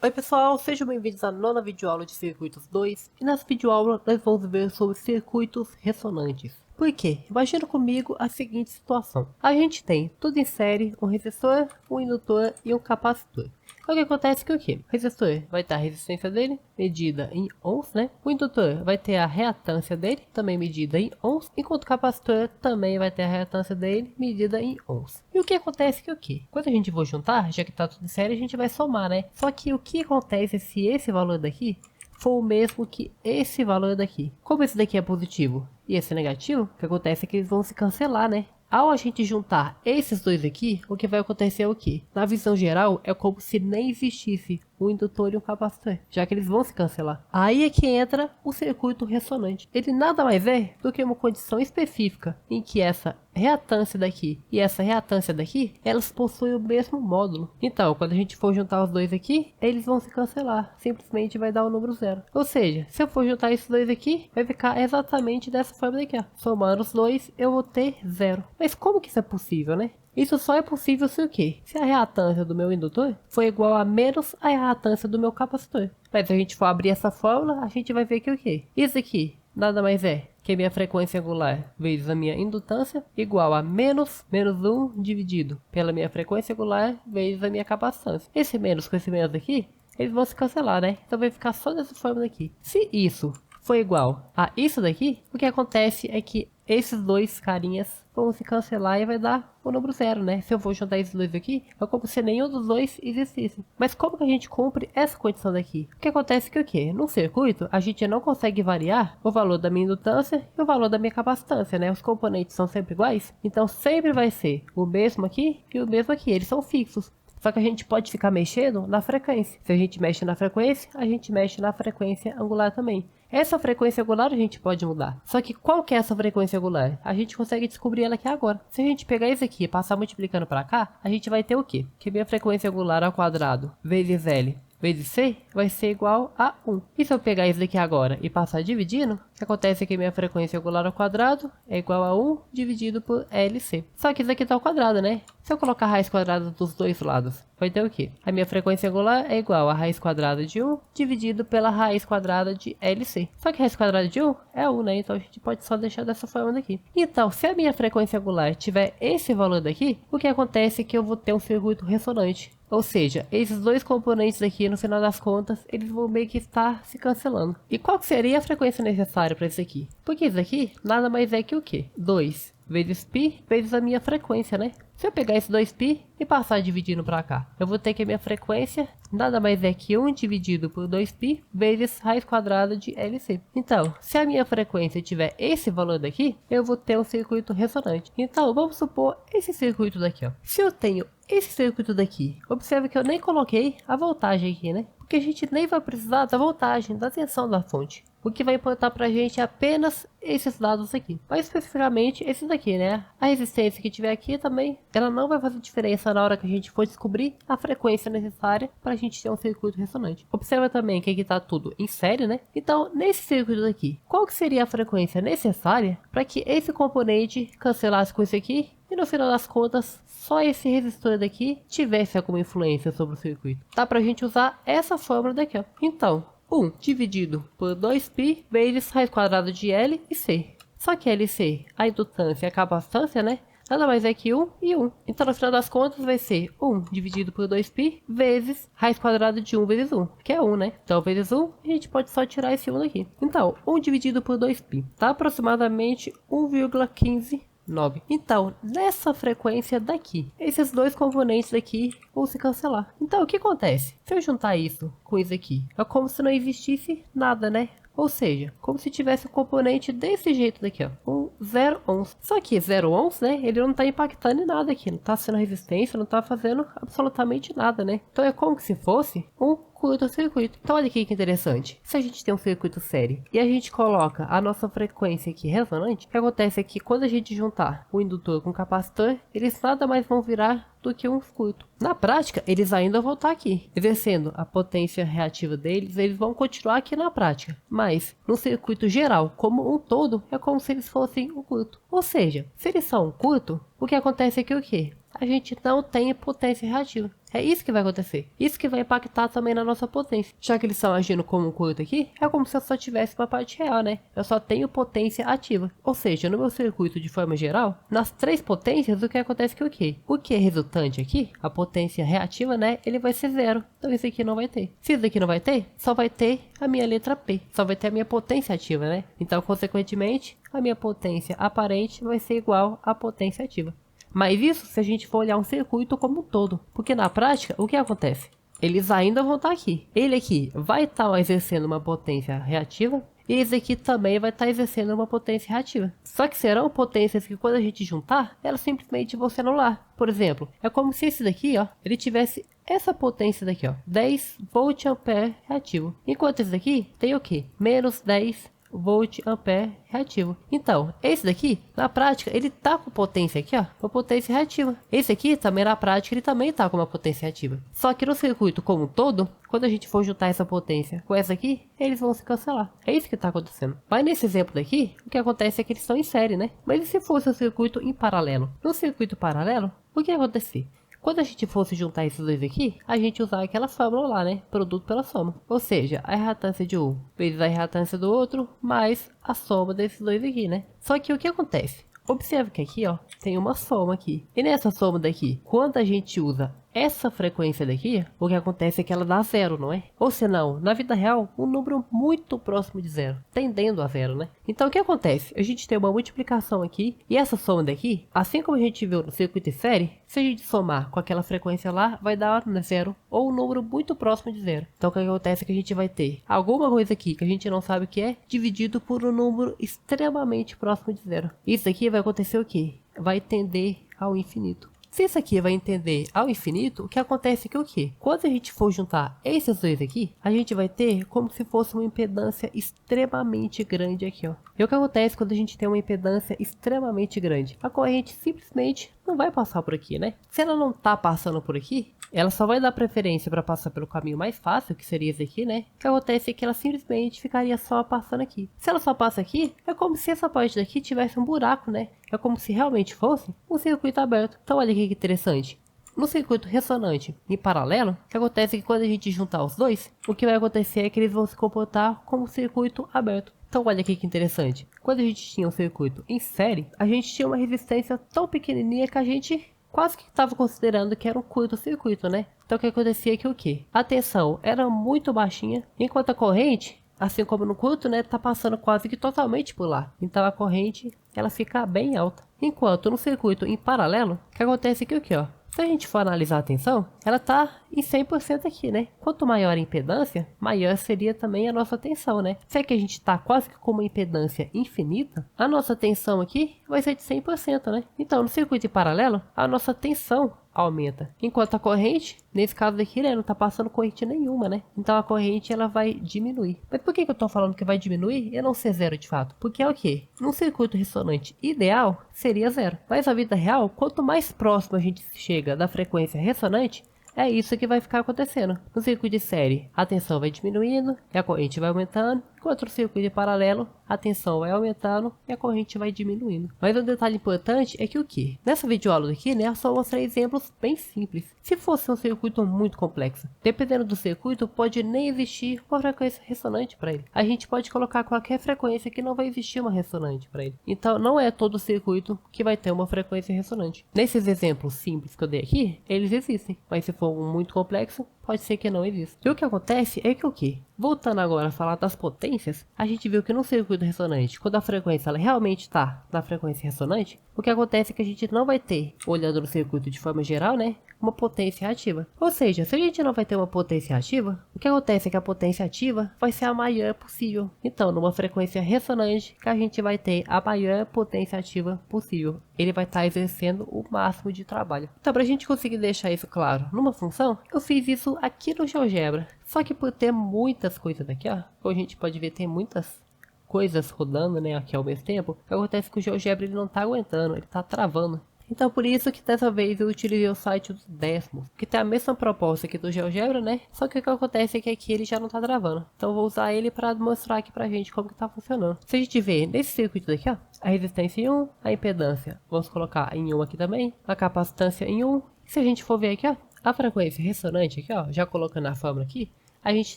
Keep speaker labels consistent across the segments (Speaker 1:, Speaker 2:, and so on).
Speaker 1: Oi pessoal, sejam bem-vindos à nona videoaula de circuitos 2 e nessa videoaula nós vamos ver sobre circuitos ressonantes. Por quê? Imagina comigo a seguinte situação. A gente tem tudo em série, um resistor, um indutor e um capacitor. O que acontece que o quê? O resistor vai ter a resistência dele, medida em ohms, né? O indutor vai ter a reatância dele, também medida em ohms, enquanto o capacitor também vai ter a reatância dele, medida em ohms. E o que acontece que o quê? Quando a gente for juntar, já que tá tudo em série, a gente vai somar, né? Só que o que acontece se esse valor daqui for o mesmo que esse valor daqui? Como esse daqui é positivo e esse é negativo, o que acontece é que eles vão se cancelar, né? Ao a gente juntar esses dois aqui, o que vai acontecer é o que? Na visão geral, é como se nem existisse um indutor e um capacitor, já que eles vão se cancelar. Aí é que entra o circuito ressonante. Ele nada mais é do que uma condição específica em que essa reatância daqui e essa reatância daqui, elas possuem o mesmo módulo. Então, quando a gente for juntar os dois aqui, eles vão se cancelar. Simplesmente vai dar o número zero. Ou seja, se eu for juntar esses dois aqui, vai ficar exatamente dessa forma daqui, ó. Somando os dois, eu vou ter zero. Mas como que isso é possível, né? Isso só é possível se o quê? Se a reatância do meu indutor for igual a menos a reatância do meu capacitor. Mas se a gente for abrir essa fórmula, a gente vai ver que o quê? Isso aqui nada mais é que a minha frequência angular vezes a minha indutância igual a menos 1 dividido pela minha frequência angular vezes a minha capacitância. Esse menos com esse menos aqui, eles vão se cancelar, né? Então vai ficar só dessa forma daqui. Se isso for igual a isso daqui, o que acontece é que esses dois carinhas vão se cancelar e vai dar o número zero, né? Se eu for juntar esses dois aqui, é como se nenhum dos dois existisse. Mas como que a gente cumpre essa condição daqui? O que acontece é que o quê? No circuito, a gente não consegue variar o valor da minha indutância e o valor da minha capacitância, né? Os componentes são sempre iguais, então sempre vai ser o mesmo aqui e o mesmo aqui, eles são fixos. Só que a gente pode ficar mexendo na frequência. Se a gente mexe na frequência, a gente mexe na frequência angular também. Essa frequência angular a gente pode mudar. Só que qual que é essa frequência angular? A gente consegue descobrir ela aqui agora. Se a gente pegar isso aqui e passar multiplicando para cá, a gente vai ter o quê? Que minha frequência angular ao quadrado vezes L vezes C vai ser igual a 1. E se eu pegar isso daqui agora e passar dividindo, o que acontece é que minha frequência angular ao quadrado é igual a 1 dividido por LC. Só que isso aqui está ao quadrado, né? Se eu colocar a raiz quadrada dos dois lados, vai ter o quê? A minha frequência angular é igual a raiz quadrada de 1 dividido pela raiz quadrada de LC. Só que a raiz quadrada de 1 é 1, né? Então a gente pode só deixar dessa forma daqui. Então, se a minha frequência angular tiver esse valor daqui, o que acontece é que eu vou ter um circuito ressonante. Ou seja, esses dois componentes aqui, no final das contas, eles vão meio que estar se cancelando. E qual que seria a frequência necessária para isso aqui? Porque isso aqui nada mais é que o quê? 2 vezes π vezes a minha frequência, né? Se eu pegar esse 2π e passar dividindo para cá, eu vou ter que a minha frequência nada mais é que 1 dividido por 2π vezes raiz quadrada de LC. Então, se a minha frequência tiver esse valor daqui, eu vou ter um circuito ressonante. Então, vamos supor esse circuito daqui, ó. Se eu tenho esse circuito daqui, observe que eu nem coloquei a voltagem aqui, né? Porque a gente nem vai precisar da voltagem, da tensão da fonte. O que vai importar pra gente é apenas esses dados aqui. Mais especificamente esses daqui, né? A resistência que tiver aqui também, ela não vai fazer diferença na hora que a gente for descobrir a frequência necessária para a gente ter um circuito ressonante. Observa também que aqui está tudo em série, né? Então, nesse circuito daqui, qual que seria a frequência necessária para que esse componente cancelasse com esse aqui? E no final das contas, só esse resistor daqui tivesse alguma influência sobre o circuito. Dá pra gente usar essa fórmula daqui, ó. Então, 1 dividido por 2π vezes raiz quadrada de L e C. Só que LC, a indutância e a capacitância, né? Nada mais é que 1 e 1. Então, no final das contas, vai ser 1 dividido por 2π vezes raiz quadrada de 1 vezes 1, que é 1, né? Então, vezes 1, a gente pode só tirar esse 1 daqui. Então, 1 dividido por 2π dá aproximadamente 1,15 9. Então, nessa frequência daqui, esses dois componentes daqui vão se cancelar. Então, o que acontece? Se eu juntar isso com isso aqui, é como se não existisse nada, né? Ou seja, como se tivesse um componente desse jeito daqui, ó, um 0 ohms. Só que 0 ohms, né, ele não tá impactando em nada aqui, não tá sendo resistência, não tá fazendo absolutamente nada, né? Então é como se fosse um curto-circuito. Então olha aqui que interessante. Se a gente tem um circuito série e a gente coloca a nossa frequência aqui ressonante, o que acontece é que quando a gente juntar o indutor com o capacitor, eles nada mais vão virar do que um curto. Na prática, eles ainda vão estar aqui, exercendo a potência reativa deles, eles vão continuar aqui na prática. Mas, no circuito geral, como um todo, é como se eles fossem um curto. Ou seja, se eles são um curto, o que acontece é que o quê? A gente não tem potência reativa. É isso que vai acontecer. Isso que vai impactar também na nossa potência. Já que eles estão agindo como um curto aqui, é como se eu só tivesse uma parte real, né? Eu só tenho potência ativa. Ou seja, no meu circuito de forma geral, nas 3 potências, o que acontece que o quê? O que é resultante aqui, a potência reativa, né? Ele vai ser 0. Então isso aqui não vai ter. Se isso aqui não vai ter, só vai ter a minha letra P. Só vai ter a minha potência ativa, né? Então, consequentemente, a minha potência aparente vai ser igual à potência ativa. Mas isso se a gente for olhar um circuito como um todo. Porque na prática, o que acontece? Eles ainda vão estar aqui. Ele aqui vai estar exercendo uma potência reativa. E esse aqui também vai estar exercendo uma potência reativa. Só que serão potências que quando a gente juntar, elas simplesmente vão se anular. Por exemplo, é como se esse daqui, ó, ele tivesse essa potência daqui, ó, 10 volt ampere reativo. Enquanto esse daqui tem o quê? Menos 10 volt ampere reativo. Então, esse daqui, na prática, ele tá com potência aqui, ó, uma potência reativa. Esse aqui, também na prática, ele também tá com uma potência reativa. Só que no circuito como um todo, quando a gente for juntar essa potência com essa aqui, eles vão se cancelar. É isso que tá acontecendo. Mas nesse exemplo daqui, o que acontece é que eles estão em série, né? Mas e se fosse um circuito em paralelo? No circuito paralelo, o que ia acontecer? Quando a gente fosse juntar esses dois aqui, a gente usar aquela fórmula lá, né? Produto pela soma. Ou seja, a reatância de um vezes a reatância do outro, mais a soma desses dois aqui, né? Só que o que acontece? Observe que aqui, ó, tem uma soma aqui. E nessa soma daqui, quando a gente usa essa frequência daqui, o que acontece é que ela dá zero, não é? Ou senão, na vida real, um número muito próximo de zero, tendendo a zero, né? Então, o que acontece? A gente tem uma multiplicação aqui, e essa soma daqui, assim como a gente viu no circuito de série, se a gente somar com aquela frequência lá, vai dar zero, ou um número muito próximo de zero. Então, o que acontece é que a gente vai ter alguma coisa aqui que a gente não sabe o que é, dividido por um número extremamente próximo de zero. Isso aqui vai acontecer o quê? Vai tender ao infinito. Se isso aqui vai tender ao infinito, o que acontece é que o quê? Quando a gente for juntar esses dois aqui, a gente vai ter como se fosse uma impedância extremamente grande aqui, ó. E o que acontece quando a gente tem uma impedância extremamente grande? A corrente simplesmente não vai passar por aqui, né? Se ela não tá passando por aqui, ela só vai dar preferência para passar pelo caminho mais fácil, que seria esse aqui, né? O que acontece é que ela simplesmente ficaria só passando aqui. Se ela só passa aqui, é como se essa parte daqui tivesse um buraco, né? É como se realmente fosse um circuito aberto. Então olha aqui que interessante. No circuito ressonante em paralelo, o que acontece é que quando a gente juntar os dois, o que vai acontecer é que eles vão se comportar como um circuito aberto. Então olha aqui que interessante. Quando a gente tinha um circuito em série, a gente tinha uma resistência tão pequenininha que a gente quase que estava considerando que era um curto-circuito, né? Então o que acontecia é que o quê? A tensão era muito baixinha, enquanto a corrente, assim como no curto, né, tá passando quase que totalmente por lá. Então a corrente, ela fica bem alta. Enquanto no circuito em paralelo, o que acontece é que o quê, ó? Se a gente for analisar a tensão, ela está em 100% aqui, né? Quanto maior a impedância, maior seria também a nossa tensão, né? Se é que a gente está quase que com uma impedância infinita, a nossa tensão aqui vai ser de 100%, né? Então, no circuito em paralelo, a nossa tensão aumenta. Enquanto a corrente, nesse caso aqui, né, não tá passando corrente nenhuma, né? Então a corrente ela vai diminuir. Mas por que eu tô falando que vai diminuir e não ser zero de fato? Porque é o quê? Num circuito ressonante ideal seria zero. Mas na vida real, quanto mais próximo a gente chega da frequência ressonante, é isso que vai ficar acontecendo. No circuito de série, a tensão vai diminuindo e a corrente vai aumentando. Enquanto no circuito de paralelo, a tensão vai aumentando e a corrente vai diminuindo. Mas um detalhe importante é que o que? Nessa videoaula aqui, né, eu só mostrei exemplos bem simples. Se fosse um circuito muito complexo, dependendo do circuito, pode nem existir uma frequência ressonante para ele. A gente pode colocar qualquer frequência que não vai existir uma ressonante para ele. Então, não é todo circuito que vai ter uma frequência ressonante. Nesses exemplos simples que eu dei aqui, eles existem. Mas se for um muito complexo, pode ser que não exista. E o que acontece é que o que? Voltando agora a falar das potências, a gente viu que no circuito ressonante, quando a frequência ela realmente está na frequência ressonante, o que acontece é que a gente não vai ter, olhando no circuito de forma geral, né, uma potência ativa. Ou seja, se a gente não vai ter uma potência ativa, o que acontece é que a potência ativa vai ser a maior possível. Então, numa frequência ressonante, que a gente vai ter a maior potência ativa possível. Ele vai estar exercendo o máximo de trabalho. Então, para a gente conseguir deixar isso claro numa função, eu fiz isso aqui no GeoGebra. Só que por ter muitas coisas aqui, ó, como a gente pode ver, tem muitas coisas rodando, né, aqui ao mesmo tempo. O que acontece é que o GeoGebra ele não tá aguentando, ele tá travando. Então por isso que dessa vez eu utilizei o site dos Desmos, que tem a mesma proposta aqui do GeoGebra, né? Só que o que acontece é que aqui ele já não tá travando. Então eu vou usar ele para mostrar aqui pra gente como que tá funcionando. Se a gente ver nesse circuito daqui, ó, a resistência em 1, a impedância, vamos colocar em 1 aqui também, a capacitância em 1. Se a gente for ver aqui, ó, A frequência ressonante aqui, ó, já colocando a fórmula aqui, a gente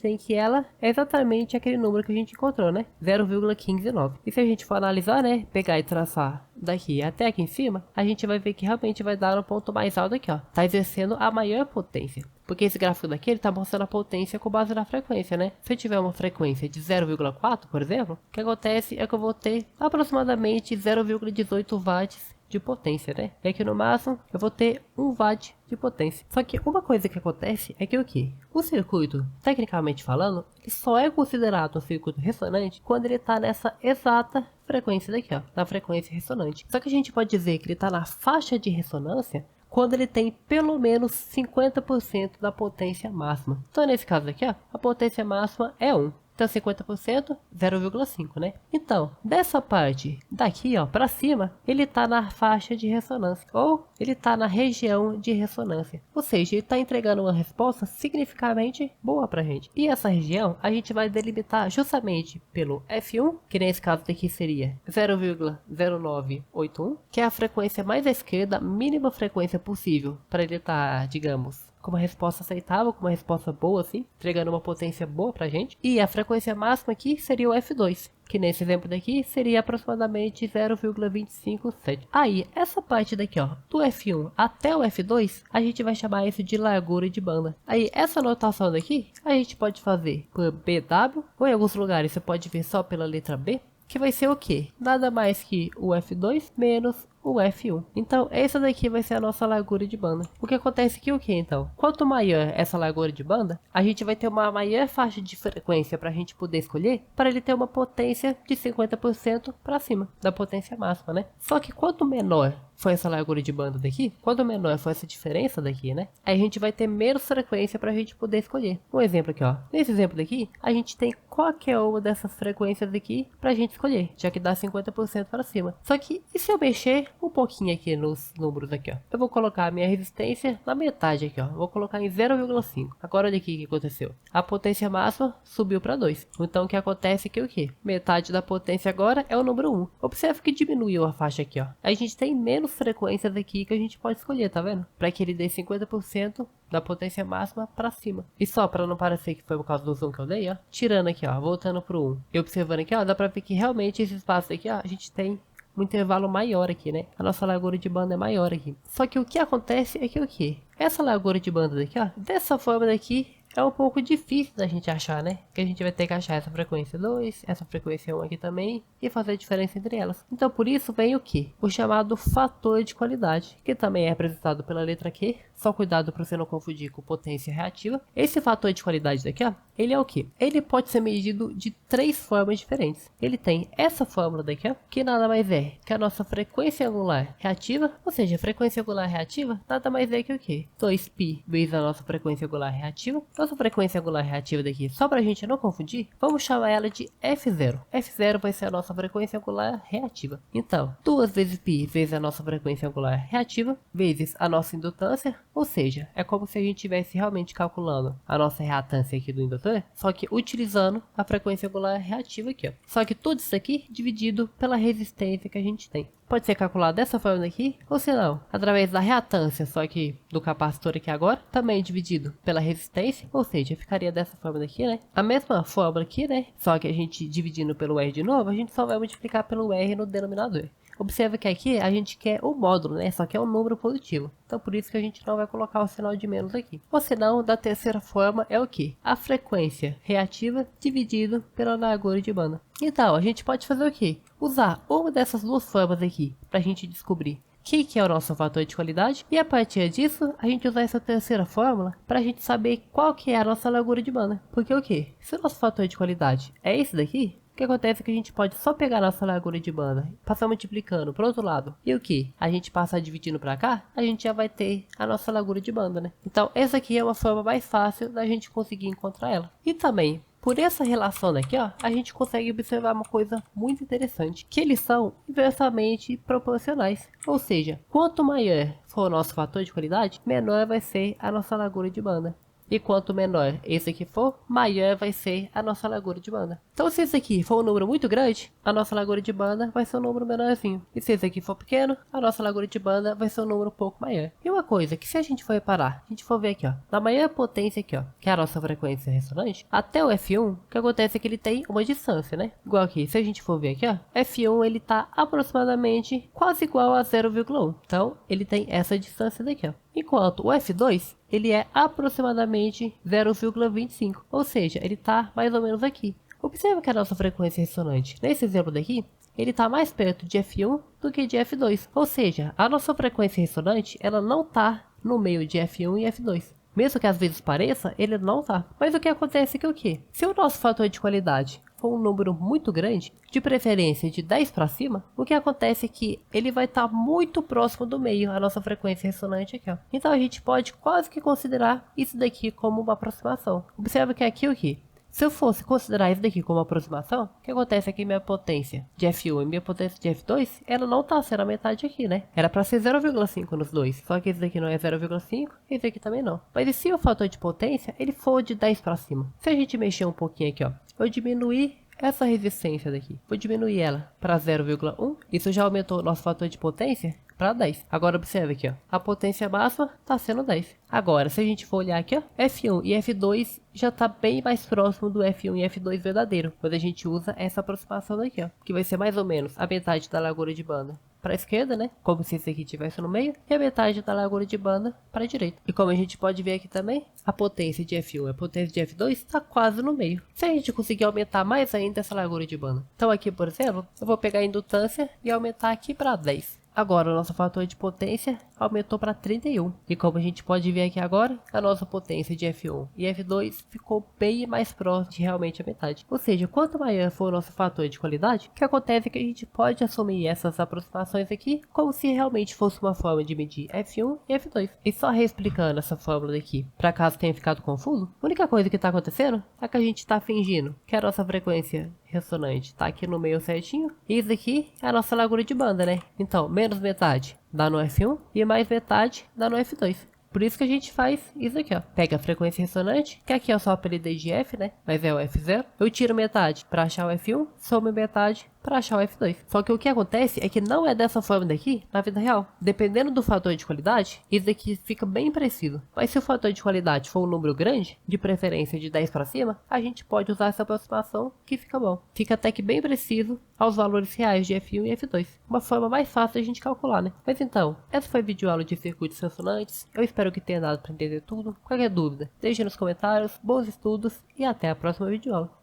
Speaker 1: tem que ela é exatamente aquele número que a gente encontrou, né? 0,159. E se a gente for analisar, né? Pegar e traçar daqui até aqui em cima, a gente vai ver que realmente vai dar no ponto mais alto aqui, ó. Tá exercendo a maior potência. Porque esse gráfico daqui, ele tá mostrando a potência com base na frequência, né? Se eu tiver uma frequência de 0,4, por exemplo, o que acontece é que eu vou ter aproximadamente 0,18 watts de potência, né? E aqui no máximo eu vou ter 1 watt de potência. Só que uma coisa que acontece é que o que? O circuito, tecnicamente falando, ele só é considerado um circuito ressonante quando ele está nessa exata frequência daqui, ó, na frequência ressonante. Só que a gente pode dizer que ele está na faixa de ressonância quando ele tem pelo menos 50% da potência máxima. Então nesse caso aqui, ó, a potência máxima é 1. Então 50%, 0,5, né? Então, dessa parte daqui, ó, para cima, ele está na faixa de ressonância, ou ele está na região de ressonância. Ou seja, ele está entregando uma resposta significativamente boa para a gente. E essa região, a gente vai delimitar justamente pelo F1, que nesse caso daqui seria 0,0981, que é a frequência mais à esquerda, mínima frequência possível para ele estar, digamos, com uma resposta aceitável, com uma resposta boa assim, entregando uma potência boa pra gente. E a frequência máxima aqui seria o F2, que nesse exemplo daqui seria aproximadamente 0,257. Aí, essa parte daqui, ó, do F1 até o F2, a gente vai chamar isso de largura de banda. Aí, essa notação daqui, a gente pode fazer por BW, ou em alguns lugares você pode ver só pela letra B, que vai ser o quê? Nada mais que o F2 menos o F1. Então, essa daqui vai ser a nossa largura de banda. O que acontece aqui o que então? Quanto maior essa largura de banda, a gente vai ter uma maior faixa de frequência para a gente poder escolher, para ele ter uma potência de 50% para cima da potência máxima, né? Só que quanto menor for essa largura de banda daqui, quanto menor for essa diferença daqui, né? Aí a gente vai ter menos frequência para a gente poder escolher. Um exemplo aqui, ó. Nesse exemplo daqui, a gente tem qualquer uma dessas frequências aqui para a gente escolher, já que dá 50% para cima. Só que, e se eu mexer um pouquinho aqui nos números aqui, ó? Eu vou colocar a minha resistência na metade aqui, ó. Vou colocar em 0,5. Agora olha aqui o que aconteceu. A potência máxima subiu para 2. Então o que acontece aqui é o que? Metade da potência agora é o número 1. Observe que diminuiu a faixa aqui, ó. A gente tem menos frequências aqui que a gente pode escolher, tá vendo? Para que ele dê 50% da potência máxima para cima. E só para não parecer que foi por causa do zoom que eu dei, ó. Tirando aqui, ó. Voltando pro 1. E observando aqui, ó. Dá para ver que realmente esse espaço aqui, ó. A gente tem um intervalo maior aqui, né? A nossa largura de banda é maior aqui. Só que o que acontece é que o que? Essa largura de banda daqui, ó, dessa forma daqui, é um pouco difícil da gente achar, né? Que a gente vai ter que achar essa frequência 2, essa frequência 1 aqui também, e fazer a diferença entre elas. Então por isso vem o que? O chamado fator de qualidade, que também é representado pela letra Q. Só cuidado para você não confundir com potência reativa. Esse fator de qualidade daqui, ó, ele é o que? Ele pode ser medido de 3 formas diferentes. Ele tem essa fórmula daqui, ó, que nada mais é que a nossa frequência angular reativa, ou seja, a frequência angular reativa nada mais é que o que? 2π vezes a nossa frequência angular reativa. Nossa frequência angular reativa daqui, só para a gente não confundir, vamos chamar ela de F0. F0 vai ser a nossa frequência angular reativa. Então, 2 vezes π vezes a nossa frequência angular reativa, vezes a nossa indutância. Ou seja, é como se a gente estivesse realmente calculando a nossa reatância aqui do indutor, só que utilizando a frequência angular reativa aqui, ó. Só que tudo isso aqui dividido pela resistência que a gente tem. Pode ser calculado dessa forma aqui, ou se não, através da reatância, só que do capacitor aqui agora, também dividido pela resistência, ou seja, ficaria dessa forma daqui, né? A mesma fórmula aqui, né? Só que a gente dividindo pelo R de novo, a gente só vai multiplicar pelo R no denominador. Observa que aqui a gente quer o módulo, né? Só que é um número positivo. Então por isso que a gente não vai colocar o sinal de menos aqui. Ou senão, da terceira forma é o que? A frequência reativa dividido pela largura de banda. Então, a gente pode fazer o que? Usar uma dessas duas formas aqui para a gente descobrir o que é o nosso fator de qualidade. E a partir disso, a gente usar essa terceira fórmula para a gente saber qual que é a nossa largura de banda. Porque o que? Se o nosso fator de qualidade é esse daqui, o que acontece é que a gente pode só pegar a nossa largura de banda, passar multiplicando para o outro lado, e o que? A gente passar dividindo para cá, a gente já vai ter a nossa largura de banda, né? Então essa aqui é uma forma mais fácil da gente conseguir encontrar ela. E também, por essa relação daqui, ó, a gente consegue observar uma coisa muito interessante, que eles são inversamente proporcionais. Ou seja, quanto maior for o nosso fator de qualidade, menor vai ser a nossa largura de banda. E quanto menor esse aqui for, maior vai ser a nossa largura de banda. Então se esse aqui for um número muito grande, a nossa largura de banda vai ser um número menorzinho. E se esse aqui for pequeno, a nossa largura de banda vai ser um número um pouco maior. E uma coisa que se a gente for reparar, a gente for ver aqui, ó, na maior potência aqui, ó, que é a nossa frequência ressonante, até o F1, o que acontece é que ele tem uma distância, né? Igual aqui, se a gente for ver aqui, ó, F1 ele tá aproximadamente quase igual a 0,1. Então, ele tem essa distância daqui, ó. Enquanto o F2, ele é aproximadamente 0,25, ou seja, ele está mais ou menos aqui. Observe que a nossa frequência ressonante, nesse exemplo daqui, ele está mais perto de F1 do que de F2, ou seja, a nossa frequência ressonante ela não está no meio de F1 e F2. Mesmo que às vezes pareça, ele não tá. Mas o que acontece é que o quê? Se o nosso fator de qualidade for um número muito grande, de preferência de 10 para cima, o que acontece é que ele vai estar muito próximo do meio, a nossa frequência ressonante aqui, ó. Então a gente pode quase que considerar isso daqui como uma aproximação. Observe que aqui o que? Se eu fosse considerar isso daqui como aproximação, o que acontece é que minha potência de F1 e minha potência de F2, ela não tá sendo a metade aqui, né? Era para ser 0,5 nos dois, só que esse daqui não é 0,5 e esse aqui também não. Mas e se o fator de potência, ele for de 10 para cima? Se a gente mexer um pouquinho aqui, ó, eu diminuir essa resistência daqui, vou diminuir ela para 0,1, isso já aumentou o nosso fator de potência para 10. Agora observe aqui, ó, a potência máxima está sendo 10. Agora, se a gente for olhar aqui, ó, F1 e F2 já está bem mais próximo do F1 e F2 verdadeiro, quando a gente usa essa aproximação daqui, ó, que vai ser mais ou menos a metade da largura de banda para a esquerda, né, como se esse aqui estivesse no meio, e a metade da largura de banda para a direita. E como a gente pode ver aqui também, a potência de F1 e a potência de F2 está quase no meio. Se a gente conseguir aumentar mais ainda essa largura de banda. Então aqui, por exemplo, eu vou pegar a indutância e aumentar aqui para 10. Agora o nosso fator de potência aumentou para 31. E como a gente pode ver aqui agora, a nossa potência de F1 e F2 ficou bem mais próximo de realmente a metade. Ou seja, quanto maior for o nosso fator de qualidade, o que acontece é que a gente pode assumir essas aproximações aqui como se realmente fosse uma forma de medir F1 e F2. E só reexplicando essa fórmula daqui, para caso tenha ficado confuso, a única coisa que está acontecendo é que a gente está fingindo que a nossa frequência ressonante está aqui no meio certinho. E isso aqui é a nossa largura de banda, né? Então, menos metade dá no F1 e mais metade dá no F2. Por isso que a gente faz isso aqui, ó. Pega a frequência ressonante, que aqui eu só apelidei de F, né? Mas é o F0. Eu tiro metade para achar o F1, somo metade para achar o F2. Só que o que acontece é que não é dessa forma daqui na vida real. Dependendo do fator de qualidade, isso daqui fica bem preciso. Mas se o fator de qualidade for um número grande, de preferência de 10 para cima, a gente pode usar essa aproximação que fica bom. Fica até que bem preciso aos valores reais de F1 e F2. Uma forma mais fácil de a gente calcular, né? Mas então, essa foi a videoaula de circuitos ressonantes. Eu espero que tenha dado para entender tudo. Qualquer dúvida, deixe nos comentários. Bons estudos e até a próxima videoaula.